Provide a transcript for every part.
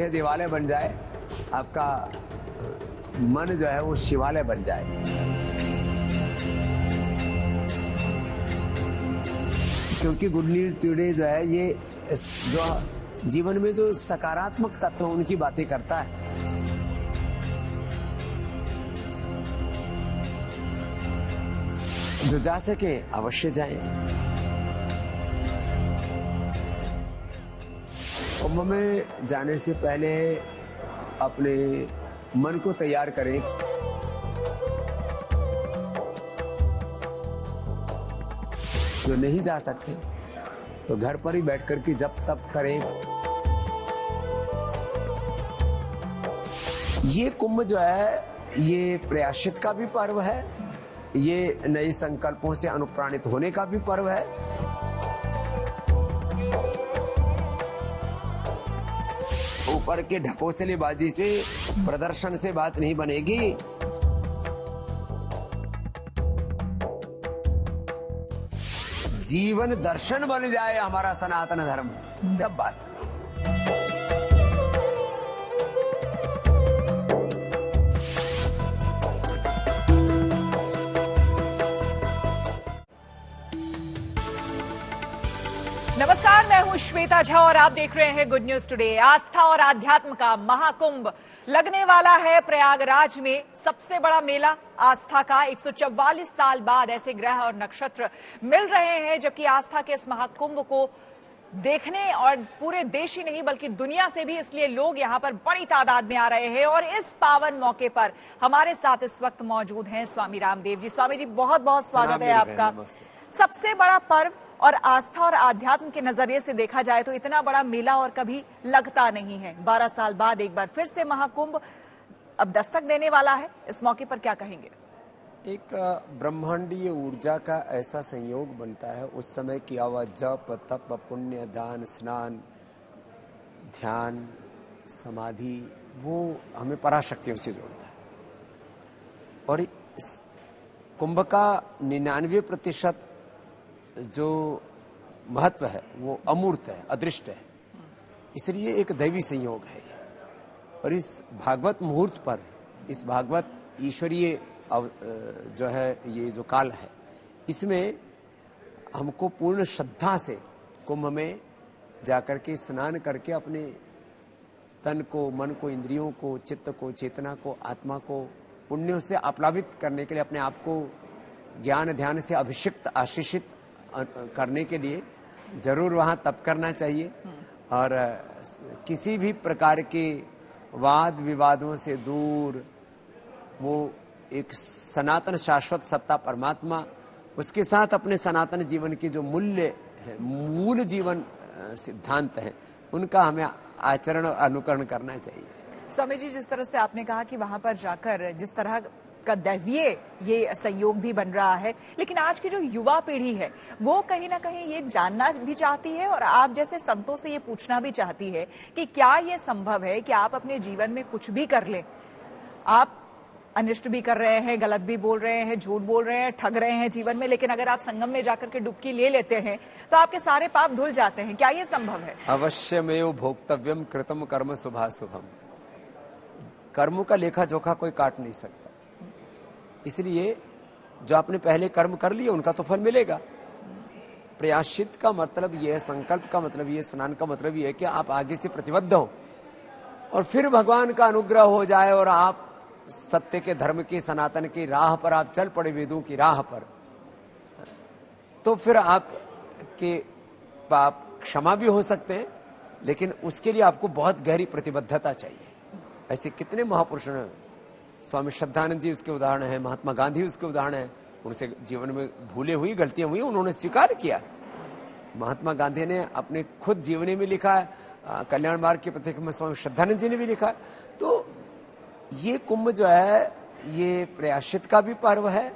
देह दिवालय बन जाए, आपका मन जो है वो शिवालय बन जाए। क्योंकि गुड न्यूज टुडे जो है ये जो जीवन में जो सकारात्मक तत्व उनकी बातें करता है। जो जा सके अवश्य जाएं। कुंभ में जाने से पहले अपने मन को तैयार करें। जो नहीं जा सकते तो घर पर ही बैठ कर के जब तब करें। ये कुंभ जो है ये प्रयाश्चित का भी पर्व है, ये नए संकल्पों से अनुप्राणित होने का भी पर्व है। ऊपर के ढकोसलेबाजी से, प्रदर्शन से बात नहीं बनेगी। जीवन दर्शन बन जाए हमारा सनातन धर्म, तब बात। नमस्कार, मैं हूं श्वेता झा और आप देख रहे हैं गुड न्यूज टुडे। आस्था और आध्यात्म का महाकुंभ लगने वाला है प्रयागराज में। सबसे बड़ा मेला आस्था का 144 साल बाद ऐसे ग्रह और नक्षत्र मिल रहे हैं, जबकि आस्था के इस महाकुंभ को देखने और पूरे देश ही नहीं बल्कि दुनिया से भी इसलिए लोग यहां पर बड़ी तादाद में आ रहे हैं। और इस पावन मौके पर हमारे साथ इस वक्त मौजूद हैं स्वामी रामदेव जी। स्वामी जी, बहुत बहुत स्वागत है आपका। सबसे बड़ा पर्व और आस्था और आध्यात्म के नजरिए से देखा जाए तो इतना बड़ा मेला और कभी लगता नहीं है। 12 साल बाद एक बार फिर से महाकुंभ अब दस्तक देने वाला है। इस मौके पर क्या कहेंगे? एक ब्रह्मांडीय ऊर्जा का ऐसा संयोग बनता है। उस समय किया हुआ जप, तप, पुण्य, दान, स्नान, ध्यान, समाधि, वो हमें पराशक्तियों से जोड़ता है। और इस कुंभ का 99% जो महत्व है वो अमूर्त है, अदृष्ट है, इसलिए एक दैवी संयोग है। और इस भागवत मुहूर्त पर, इस भागवत ईश्वरीय जो है ये जो काल है, इसमें हमको पूर्ण श्रद्धा से कुंभ में जाकर के स्नान करके अपने तन को, मन को, इंद्रियों को, चित्त को, चेतना को, आत्मा को पुण्यों से आप्लावित करने के लिए, अपने आप को ज्ञान ध्यान से अभिषिक्त, आशीषित करने के लिए जरूर वहां तप करना चाहिए। और किसी भी प्रकार के वाद विवादों से दूर वो एक सनातन शाश्वत सत्ता परमात्मा, उसके साथ अपने सनातन जीवन के जो मूल्य है, मूल जीवन सिद्धांत है, उनका हमें आचरण और अनुकरण करना चाहिए। स्वामी जी, जिस तरह से आपने कहा कि वहां पर जाकर जिस तरह का दैवीय ये संयोग भी बन रहा है, लेकिन आज की जो युवा पीढ़ी है वो कहीं ना कहीं ये जानना भी चाहती है और आप जैसे संतों से ये पूछना भी चाहती है कि क्या ये संभव है कि आप अपने जीवन में कुछ भी कर लें? आप अनिष्ट भी कर रहे हैं, गलत भी बोल रहे हैं, झूठ बोल रहे हैं, ठग रहे हैं जीवन में, लेकिन अगर आप संगम में जाकर के डुबकी ले लेते हैं तो आपके सारे पाप धुल जाते हैं। क्या ये संभव है? अवश्यमेव भोक्तव्यम कृतम कर्म शुभाशुभम। कर्मों का लेखा जोखा कोई काट नहीं सकता। इसलिए जो आपने पहले कर्म कर लिए उनका तो फल मिलेगा। प्रयाश्चित का मतलब यह है, संकल्प का मतलब यह, स्नान का मतलब यह है कि आप आगे से प्रतिबद्ध हो और फिर भगवान का अनुग्रह हो जाए और आप सत्य के, धर्म के, सनातन की राह पर आप चल पड़े, वेदों की राह पर, तो फिर आपके पाप क्षमा भी हो सकते हैं। लेकिन उसके लिए आपको बहुत गहरी प्रतिबद्धता चाहिए। ऐसे कितने महापुरुषों ने, स्वामी श्रद्धानंद जी उसके उदाहरण है, महात्मा गांधी उसके उदाहरण है। उनसे जीवन में भूले हुई, गलतियां हुई, उन्होंने स्वीकार किया। महात्मा गांधी ने अपने खुद जीवनी में लिखा है, कल्याण मार्ग के पथिक में स्वामी श्रद्धानंद जी ने भी लिखा है। तो ये कुंभ जो है ये प्रयाश्चित का भी पर्व है,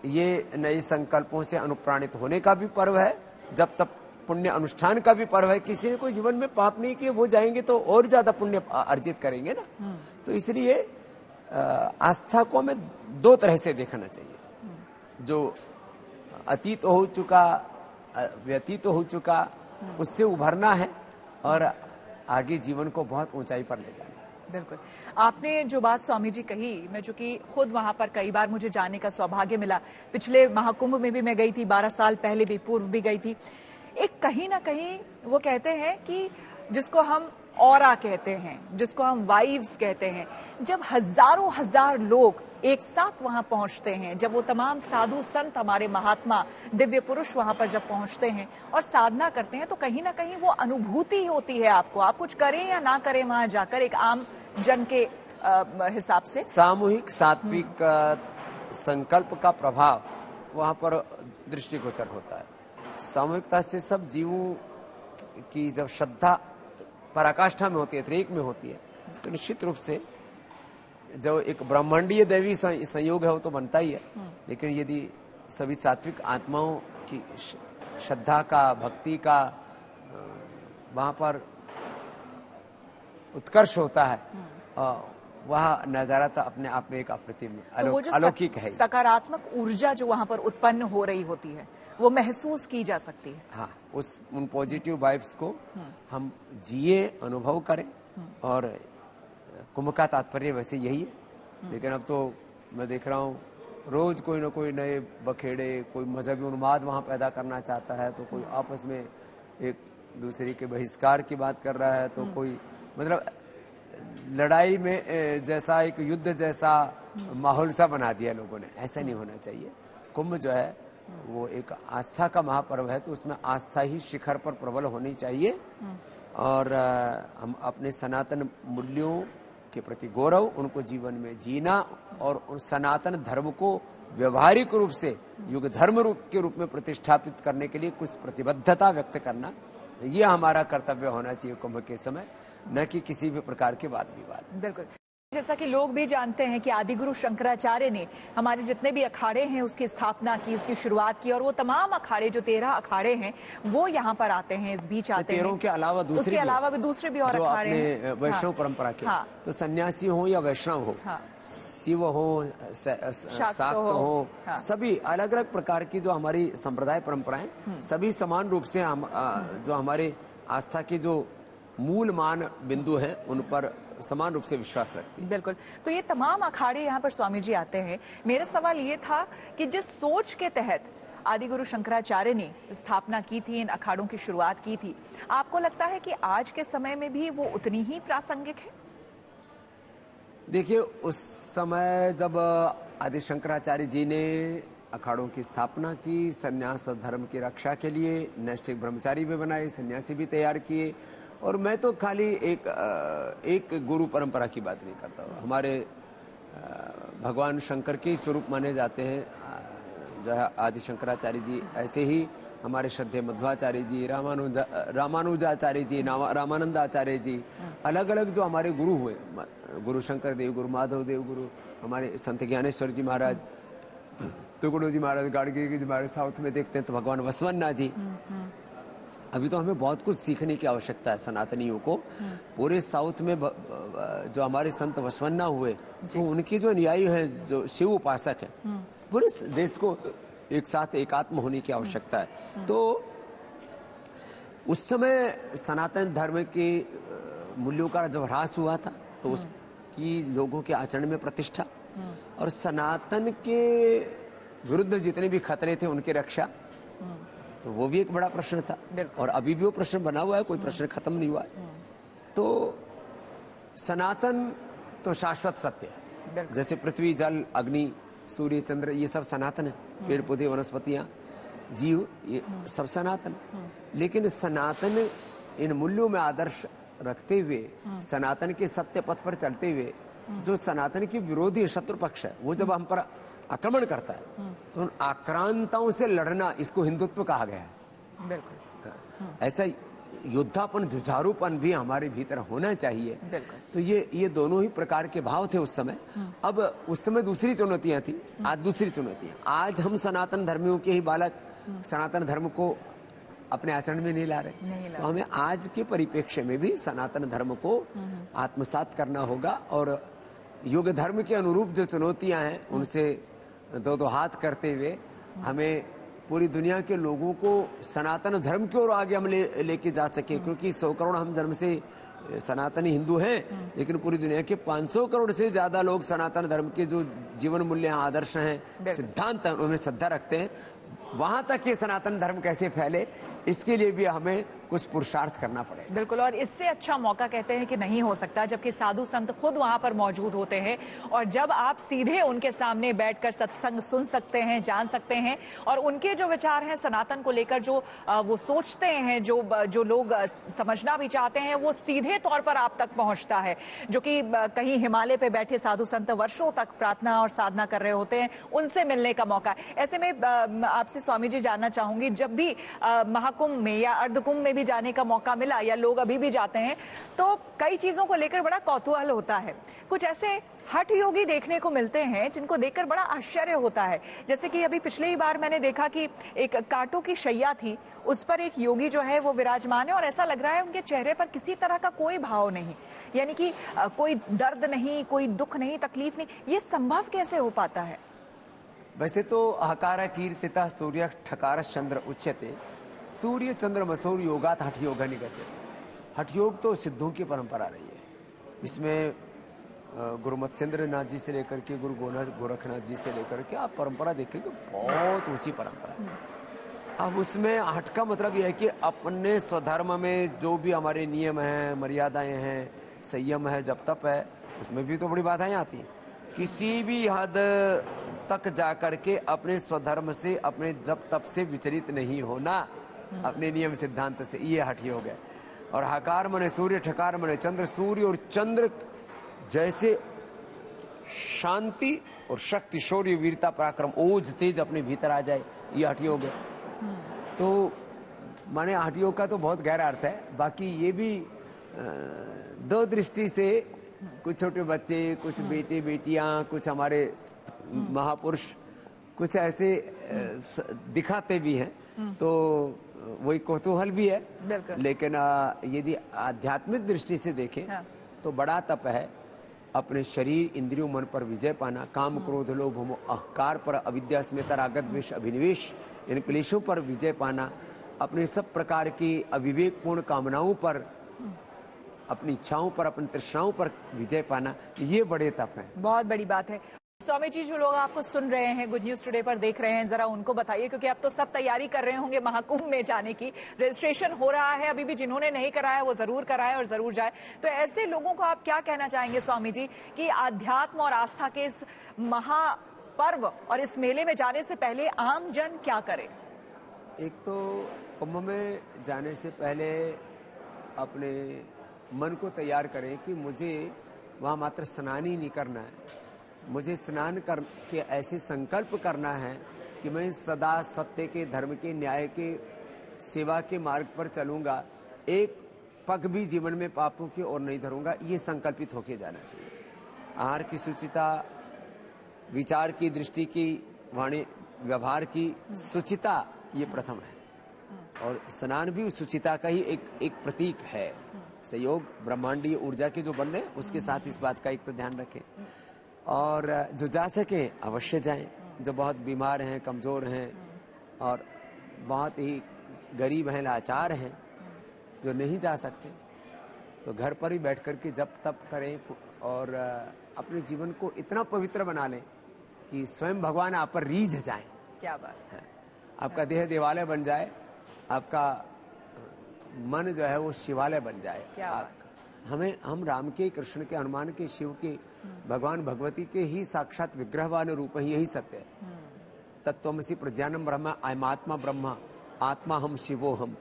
ये नए संकल्पों से अनुप्राणित होने का भी पर्व है, जब तक पुण्य अनुष्ठान का भी पर्व है। किसी ने कोई जीवन में पाप नहीं किए, वो जाएंगे तो और ज्यादा पुण्य अर्जित करेंगे ना। तो इसलिए आस्था को हमें दो तरह से देखना चाहिए। जो अतीत हो चुका, व्यतीत हो चुका, उससे उभरना है, और आगे जीवन को बहुत ऊंचाई पर ले जाना। बिल्कुल। आपने जो बात स्वामी जी कही, मैं चूंकि खुद वहां पर कई बार मुझे जाने का सौभाग्य मिला, पिछले महाकुंभ में भी मैं गई थी, 12 साल पहले भी, पूर्व भी गई थी। एक कहीं ना कहीं वो कहते हैं कि जिसको हम ऑरा कहते हैं, जिसको हम वाइब्स कहते हैं, जब हजारों हजार लोग एक साथ वहां पहुंचते हैं, जब वो तमाम साधु संत, हमारे महात्मा, दिव्य पुरुष वहां पर जब पहुंचते हैं और साधना करते हैं, तो कहीं ना कहीं वो अनुभूति होती है आपको, आप कुछ करें या ना करें वहां जाकर, एक आम जन के हिसाब से सामूहिक सात्विक संकल्प का प्रभाव वहां पर दृष्टिगोचर होता है। सामूहिकता से सब जीवों की जब श्रद्धा पराकाष्ठा में होती है, त्रिक में होती है, तो निश्चित रूप से जो एक ब्रह्मांडीय दैवी संयोग है वो तो बनता ही है, लेकिन यदि सभी सात्विक आत्माओं की श्रद्धा का, भक्ति का वहां पर उत्कर्ष होता है, वह नजारा तो अपने आप में एक अप्रतिम अलौकिक है। सकारात्मक ऊर्जा जो वहां पर उत्पन्न हो रही होती है वो महसूस की जा सकती है। हाँ, उन पॉजिटिव वाइब्स को हम जिए, अनुभव करें, और कुंभ का तात्पर्य वैसे यही है। लेकिन अब तो मैं देख रहा हूँ रोज कोई ना कोई नए बखेड़े, कोई मजहबी उन्माद वहां पैदा करना चाहता है, तो कोई आपस में एक दूसरे के बहिष्कार की बात कर रहा है, तो कोई मतलब लड़ाई में जैसा एक युद्ध जैसा माहौल सा बना दिया लोगों ने। ऐसा नहीं होना चाहिए। कुंभ जो है वो एक आस्था का महापर्व है, तो उसमें आस्था ही शिखर पर प्रबल होनी चाहिए, और हम अपने सनातन मूल्यों के प्रति गौरव, उनको जीवन में जीना, और उन सनातन धर्म को व्यवहारिक रूप से युग धर्म के रूप में प्रतिष्ठापित करने के लिए कुछ प्रतिबद्धता व्यक्त करना, ये हमारा कर्तव्य होना चाहिए कुंभ के समय, न कि किसी भी प्रकार के वाद विवाद। बिल्कुल। जैसा कि लोग भी जानते हैं कि आदिगुरु शंकराचार्य ने हमारे जितने भी अखाड़े हैं उसकी स्थापना की, उसकी शुरुआत की, और वो तमाम अखाड़े, जो 13 अखाड़े हैं, वो यहाँ पर आते हैं, इस बीच आते हैं। 13 के अलावा दूसरे भी और अखाड़े हैं हाँ, वैष्णव परंपरा के। हाँ, तो सन्यासी हो या वैष्णव हो, हाँ, शिव हो, शाक्त हो, हाँ, सभी अलग अलग प्रकार की जो हमारी संप्रदाय परंपराएं, सभी समान रूप से हम जो हमारे आस्था के जो मूल मान बिंदु हैं उन पर समान रूप से विश्वास रखती है। बिल्कुल। तो ये तमाम अखाड़े यहाँ पर स्वामी जी आते हैं। मेरा सवाल ये था कि जिस सोच के तहत आदिगुरु शंकराचार्य ने स्थापना की थी, इन अखाड़ों की शुरुआत की थी, आपको लगता है कि आज के समय में भी वो उतनी ही प्रासंगिक है? देखिए, उस समय जब आदि शंकराचार्य जी ने अखाड़ों की स्थापना की, सन्यास धर्म की रक्षा के लिए नैष्ठिक ब्रह्मचारी भी बनाए, सन्यासी भी तैयार किए, और मैं तो खाली एक गुरु परंपरा की बात नहीं करता हूँ। हमारे भगवान शंकर के स्वरूप माने जाते हैं जो है आदि शंकराचार्य जी, ऐसे ही हमारे श्रद्धेय मध्वाचार्य जी, रामानुजाचार्य जी, रामानंदाचार्य जी, अलग अलग जो हमारे गुरु हुए, गुरु शंकर देव, गुरु माधव देव, गुरु हमारे संत ज्ञानेश्वर जी महाराज, तुगड़ो जी महाराज, गाड़गी जी महाराज, साउथ में देखते हैं तो भगवान वसवन्ना जी। अभी तो हमें बहुत कुछ सीखने की आवश्यकता है सनातनियों को। पूरे साउथ में जो हमारे संत वसवन्ना हुए, तो उनकी जो अनुयायी हैं, जो शिव उपासक है, पूरे देश को एक साथ एकात्म होने की आवश्यकता है। तो उस समय सनातन धर्म के मूल्यों का जब ह्रास हुआ था, तो उसकी लोगों के आचरण में प्रतिष्ठा, और सनातन के विरुद्ध जितने भी खतरे थे उनकी रक्षा, तो वो भी एक बड़ा प्रश्न था, और अभी भी वो प्रश्न बना हुआ है, कोई प्रश्न खत्म नहीं हुआ है। तो सनातन तो शाश्वत सत्य है, जैसे पृथ्वी, जल, अग्नि, सूर्य, चंद्र, ये सब सनातन है, पेड़ पौधे, वनस्पतियां, जीव, ये सब सनातन। लेकिन सनातन इन मूल्यों में आदर्श रखते हुए, सनातन के सत्य पथ पर चलते हुए, जो सनातन की विरोधी शत्रु पक्ष है, वो जब हम पर आक्रमण करता है, तो उन आक्रांताओं से लड़ना, इसको हिंदुत्व कहा गया है। बिल्कुल। ऐसा योद्धापन, जुझारूपन भी हमारे भीतर होना चाहिए। तो ये दोनों ही प्रकार के भाव थे उस समय। अब उस समय दूसरी चुनौतियां थी, आज दूसरी चुनौतियां। आज हम सनातन धर्मियों के ही बालक सनातन धर्म को अपने आचरण में नहीं ला रहे, तो हमें आज के परिप्रेक्ष्य में भी सनातन धर्म को आत्मसात करना होगा, और युग धर्म के अनुरूप जो चुनौतियां हैं उनसे दो हाथ करते हुए हमें पूरी दुनिया के लोगों को सनातन धर्म की ओर आगे हम लेके जा सके, क्योंकि 100 करोड़ हम जन्म से सनातनी हिंदू हैं, लेकिन पूरी दुनिया के 500 करोड़ से ज्यादा लोग सनातन धर्म के जो जीवन मूल्य आदर्श हैं, सिद्धांत हैं, उनमें श्रद्धा रखते हैं। वहां तक ये सनातन धर्म कैसे फैले, इसके लिए भी हमें कुछ पुरुषार्थ करना पड़ेगा। बिल्कुल, और इससे अच्छा मौका कहते हैं कि नहीं हो सकता, जबकि साधु संत खुद वहां पर मौजूद होते हैं और जब आप सीधे उनके सामने बैठकर सत्संग सुन सकते हैं, जान सकते हैं, और उनके जो विचार हैं सनातन को लेकर, जो वो सोचते हैं, जो लोग समझना भी चाहते हैं, वो सीधे तौर पर आप तक पहुंचता है, जो कि कहीं हिमालय पे बैठे साधु संत वर्षों तक प्रार्थना और साधना कर रहे होते हैं, उनसे मिलने का मौका। ऐसे में आपसे स्वामी जी जानना चाहूंगी, जब भी महाकुंभ में या अर्धकुंभ में भी जाने का मौका मिला, या लोग अभी भी जाते हैं, तो कई चीजों को लेकर बड़ा कौतूहल होता है। कुछ ऐसे हठ योगी देखने को मिलते हैं जिनको देखकर बड़ा आश्चर्य होता है। जैसे कि अभी पिछले ही बार मैंने देखा कि एक कांटों की शैया थी, उस पर एक योगी जो है वो विराजमान है, और ऐसा लग रहा है उनके चेहरे पर किसी तरह का कोई भाव नहीं, यानी कि कोई दर्द नहीं, कोई दुख नहीं, तकलीफ नहीं। ये संभव कैसे हो पाता है? वैसे तो हकार कीर्तिता सूर्य ठकार चंद्र उच्यते, सूर्य चंद्र मसूर योगात हठ योगा निगते। हठ योग तो सिद्धों की परंपरा रही है। इसमें गुरु मत्स्येंद्र नाथ जी से लेकर के गुरु गोरखनाथ जी से लेकर के आप परंपरा देखेंगे, बहुत ऊंची परंपरा है। अब उसमें हठ का मतलब यह है कि अपने स्वधर्म में जो भी हमारे नियम हैं, मर्यादाएं हैं, संयम है, जप तप है, उसमें भी तो बड़ी बाधाएं आती हैं। किसी भी हद तक जाकर के अपने स्वधर्म से, अपने जप तप से विचलित नहीं होना, अपने नियम सिद्धांत से, ये हठ योग है। और हकार मने सूर्य, ठकार मने चंद्र। सूर्य और चंद्र जैसे शांति और शक्ति, शौर्य, वीरता, पराक्रम, ओज, तेज अपने भीतर आ जाए, ये हठ योग है। तो माने हठ योग का तो बहुत गहरा अर्थ है। बाकी ये भी दो दृष्टि से कुछ छोटे बच्चे, कुछ बेटे बेटियां, कुछ हमारे महापुरुष कुछ ऐसे दिखाते भी हैं, तो वही कौतूहल भी है। लेकिन यदि आध्यात्मिक दृष्टि से देखें तो बड़ा तप है अपने शरीर, इंद्रियों, मन पर विजय पाना, काम, क्रोध, लोभ, मोह, अहंकार पर, अविद्या, अस्मिता, राग, द्वेष, अभिनिवेश, इन क्लेशों पर विजय पाना, अपने सब प्रकार की अविवेकपूर्ण कामनाओं पर, अपनी इच्छाओं पर, अपनी तृष्णाओं पर विजय पाना, ये बड़े तप हैं। बहुत बड़ी बात है। स्वामी जी, जो लोग आपको सुन रहे हैं, गुड न्यूज टुडे पर देख रहे हैं, जरा उनको बताइए, क्योंकि अब तो सब तैयारी कर रहे होंगे महाकुंभ में जाने की, रजिस्ट्रेशन हो रहा है, अभी भी जिन्होंने नहीं कराया वो जरूर कराए और जरूर जाए। तो ऐसे लोगों को आप क्या कहना चाहेंगे स्वामी जी, कि आध्यात्म और आस्था के इस महापर्व और इस मेले में जाने से पहले आम जन क्या करे? एक तो कुंभ में जाने से पहले अपने मन को तैयार करें कि मुझे वहां मात्र स्नान ही नहीं करना है, मुझे स्नान करके ऐसे संकल्प करना है कि मैं सदा सत्य के, धर्म के, न्याय के, सेवा के मार्ग पर चलूंगा, एक पग भी जीवन में पापों की ओर नहीं धरूंगा, ये संकल्पित होके जाना चाहिए। आहार की शुचिता, विचार की, दृष्टि की, वाणी व्यवहार की शुचिता, ये प्रथम है। और स्नान भी उस शुचिता का ही एक प्रतीक है। सहयोग ब्रह्मांडीय ऊर्जा के जो बन रहे हैं, उसके साथ इस बात का एक तो ध्यान रखें। और जो जा सके अवश्य जाएं, जो बहुत बीमार हैं, कमजोर हैं और बहुत ही गरीब हैं, लाचार हैं, जो नहीं जा सकते, तो घर पर ही बैठ कर के जप तप करें और अपने जीवन को इतना पवित्र बना लें कि स्वयं भगवान आप पर रीझ जाएं। क्या बात है। आपका देह देवालय बन जाए, आपका मन जो है वो शिवालय बन जाए। हम राम के, कृष्ण के, हनुमान के, शिव के, भगवान भगवती के ही साक्षात विग्रहवान रूप है, यही सत्य है। तत्त्वमसि प्रज्ञानम ब्रह्म, आत्मा ब्रह्म, आत्मा हम शिवो हम।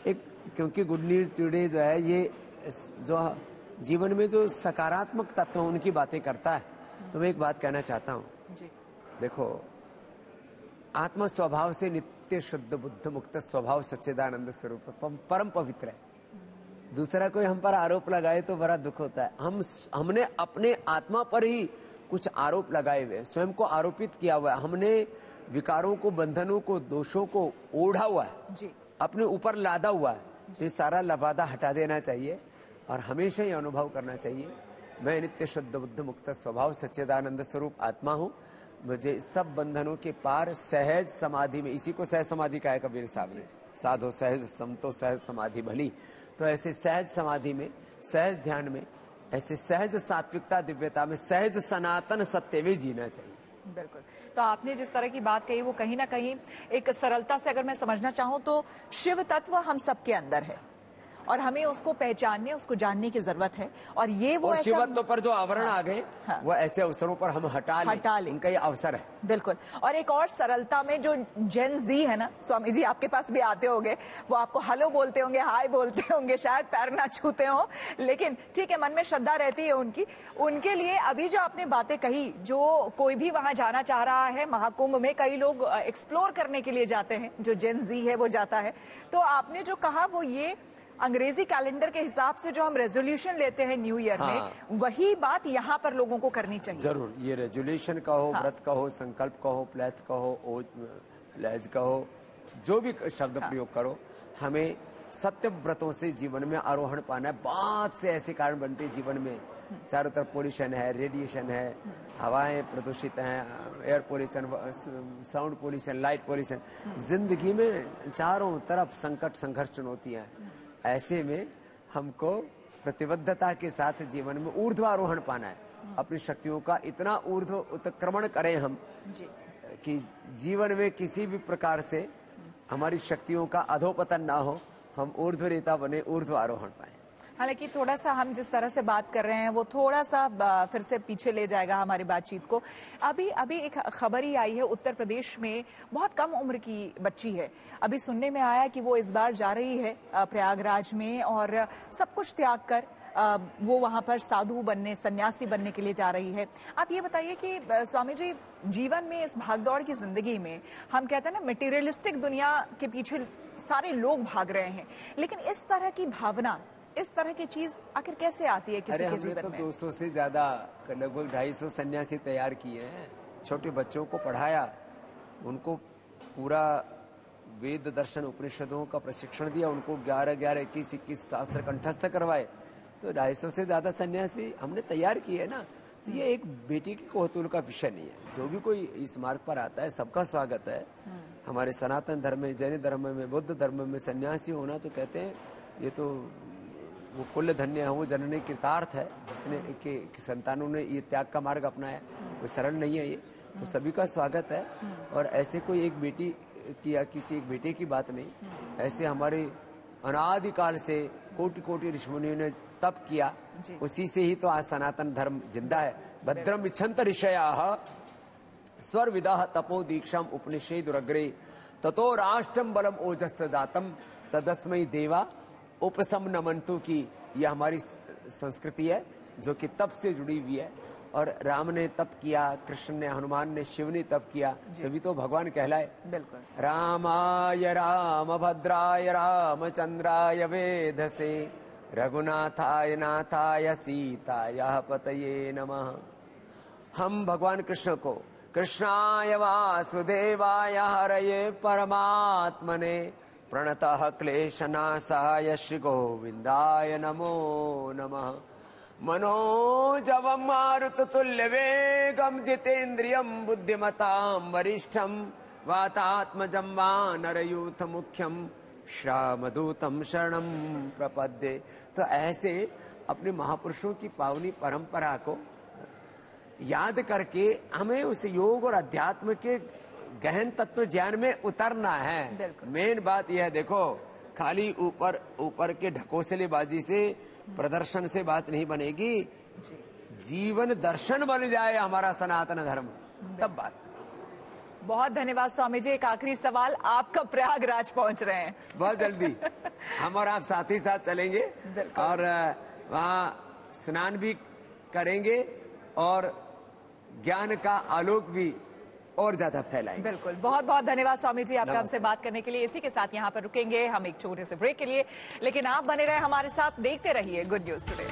एक क्योंकि गुड न्यूज टुडे जो है ये जो जीवन में जो सकारात्मक तत्व उनकी बातें करता है, तो मैं एक बात कहना चाहता हूँ। देखो, आत्मा स्वभाव से नित्य शुद्ध बुद्ध मुक्त स्वभाव सच्चिदानंद स्वरूप परम पवित्र है। दूसरा कोई हम पर आरोप लगाए तो बड़ा दुख होता है। हमने अपने आत्मा पर ही कुछ आरोप लगाए हुए, स्वयं को आरोपित किया हुआ है, हमने विकारों को, बंधनों को, दोषों को ओढ़ा हुआ है जी, अपने ऊपर लादा हुआ है। ये सारा लबादा हटा देना चाहिए और हमेशा ये अनुभव करना चाहिए, मैं नित्य शुद्ध बुद्ध मुक्त स्वभाव सच्चिदानंद स्वरूप आत्मा हूँ। मुझे सब बंधनों के पार सहज समाधि में, इसी को सहज समाधि कहा है कबीर साहब ने, साधो सहज समतो सहज समाधि भली। तो ऐसे सहज समाधि में, सहज ध्यान में, ऐसे सहज सात्विकता दिव्यता में, सहज सनातन सत्य में जीना चाहिए। बिल्कुल। तो आपने जिस तरह की बात कही वो कहीं ना कहीं एक सरलता से अगर मैं समझना चाहूं तो शिव तत्व हम सबके अंदर है और हमें उसको पहचानने, उसको जानने की जरूरत है। और ये वो ऐसा शिवत्व पर जो आवरण आ गए, वो ऐसे अवसरों पर हम हटा लें। उनका ये अवसर है। बिल्कुल। और एक और सरलता में जो जेन जी है ना, स्वामी जी आपके पास भी आते होंगे, वो आपको हेलो बोलते होंगे, हाय बोलते होंगे, शायद पैर ना छूते हो, लेकिन ठीक है, मन में श्रद्धा रहती है उनकी। उनके लिए अभी जो आपने बातें कही, जो कोई भी वहां जाना चाह रहा है, महाकुंभ में कई लोग एक्सप्लोर करने के लिए जाते हैं, जो जेन जी है वो जाता है, तो आपने जो कहा वो ये अंग्रेजी कैलेंडर के हिसाब से जो हम रेजोल्यूशन लेते हैं न्यू ईयर में, वही बात यहाँ पर लोगों को करनी चाहिए। जरूर, ये रेजोल्यूशन का हो, व्रत का हो, संकल्प का हो, प्लेथ का हो, प्लेज का हो, जो भी शब्द प्रयोग करो, हमें सत्य व्रतों से जीवन में आरोहण पाना है। बहुत से ऐसे कारण बनते हैं जीवन में, चारों तरफ पोल्यूशन है, रेडिएशन है, हवाएं प्रदूषित हैं, air pollution, sound pollution, light pollution, जिंदगी में चारों तरफ संकट संघर्ष चुनौतियां हैं। ऐसे में हमको प्रतिबद्धता के साथ जीवन में ऊर्ध्वारोहण पाना है। अपनी शक्तियों का इतना ऊर्ध्व उत्क्रमण करें हम कि जीवन में किसी भी प्रकार से हमारी शक्तियों का अधोपतन ना हो, हम ऊर्ध्वरेता बने, ऊर्ध्वारोहण पाए। हालांकि थोड़ा सा हम जिस तरह से बात कर रहे हैं वो थोड़ा सा फिर से पीछे ले जाएगा हमारी बातचीत को। अभी एक खबर ही आई है, उत्तर प्रदेश में बहुत कम उम्र की बच्ची है, अभी सुनने में आया कि वो इस बार जा रही है प्रयागराज में और सब कुछ त्याग कर वो वहां पर साधु बनने, सन्यासी बनने के लिए जा रही है। आप ये बताइए कि स्वामी जी, जीवन में इस भागदौड़ की जिंदगी में हम कहते हैं ना, मटेरियलिस्टिक दुनिया के पीछे सारे लोग भाग रहे हैं, लेकिन इस तरह की भावना, इस तरह की चीज आखिर कैसे आती है किसी के जीवन में? 200 से ज्यादा, लगभग 250 सन्यासी तैयार किए हैं, छोटे बच्चों को पढ़ाया, उनको पूरा वेद दर्शन उपनिषदों का प्रशिक्षण दिया, उनको 11-11, 21-21 शास्त्र कंठस्थ करवाए। तो 250 से ज्यादा सन्यासी हमने तैयार किए है ना। तो ये एक बेटी की कौतूहल का विषय नहीं है। जो भी कोई इस मार्ग पर आता है, सबका स्वागत है। हमारे सनातन धर्म में, जैन धर्म में, बौद्ध धर्म में सन्यासी होना तो कहते हैं ये तो वो कुल धन्य है, वो जननी कृतार्थ है जिसने के संतानों ने ये त्याग का मार्ग अपनाया। कोई सरल नहीं है ये, तो सभी का स्वागत है। और ऐसे कोई एक बेटी की या किसी एक बेटे की बात नहीं, ऐसे हमारे अनादिकाल से कोटि कोटि ऋषिमुनियों ने तप किया, उसी से ही तो आज सनातन धर्म जिंदा है। भद्रम इच्छन्त ऋषयाः स्वर विदाह तपो दीक्षाम उपनिषेदुरग्रे ततो राष्ट्रम बलम ओजस्स जातम तदस्मै देवा उपसम नमंतु की यह हमारी संस्कृति है जो कि तप से जुड़ी हुई है। और राम ने तप किया, कृष्ण ने, हनुमान ने, शिव ने तप किया, तभी तो भगवान कहलाए। बिल्कुल। रामाय रामभद्राय रामचंद्राय वेधसे रघुनाथाय नाथाय सीताय पतये नमः। हम भगवान कृष्ण को कृष्णाय वासुदेवाय हरये परमात्मने प्रणतः क्लेशनाशाय श्री गोविंदाय नमो नमः। मनोजवं मारुततुल्यवेगं जितेन्द्रियं बुद्धिमतां वरिष्ठं वातात्मजं वानरयूथमुख्यं श्यामदूतं शरणं प्रपद्ये। तो ऐसे अपने महापुरुषों की पावनी परंपरा को याद करके हमें उस योग और अध्यात्म के गहन तत्व ज्ञान में उतरना है। मेन बात यह देखो, खाली ऊपर के ढकोसलेबाजी से, प्रदर्शन से बात नहीं बनेगी। जीवन दर्शन बन जाए हमारा सनातन धर्म, तब बात। बहुत धन्यवाद स्वामी जी। एक आखिरी सवाल, आप कब प्रयागराज पहुंच रहे हैं? बहुत जल्दी हम और आप साथ ही साथ चलेंगे और वहाँ स्नान भी करेंगे और ज्ञान का आलोक भी और ज्यादा फैलाएंगे। बिल्कुल। बहुत बहुत धन्यवाद स्वामी जी आपका हमसे बात करने के लिए। इसी के साथ यहाँ पर रुकेंगे हम एक छोटे से ब्रेक के लिए, लेकिन आप बने रहे हमारे साथ, देखते रहिए गुड न्यूज टुडे।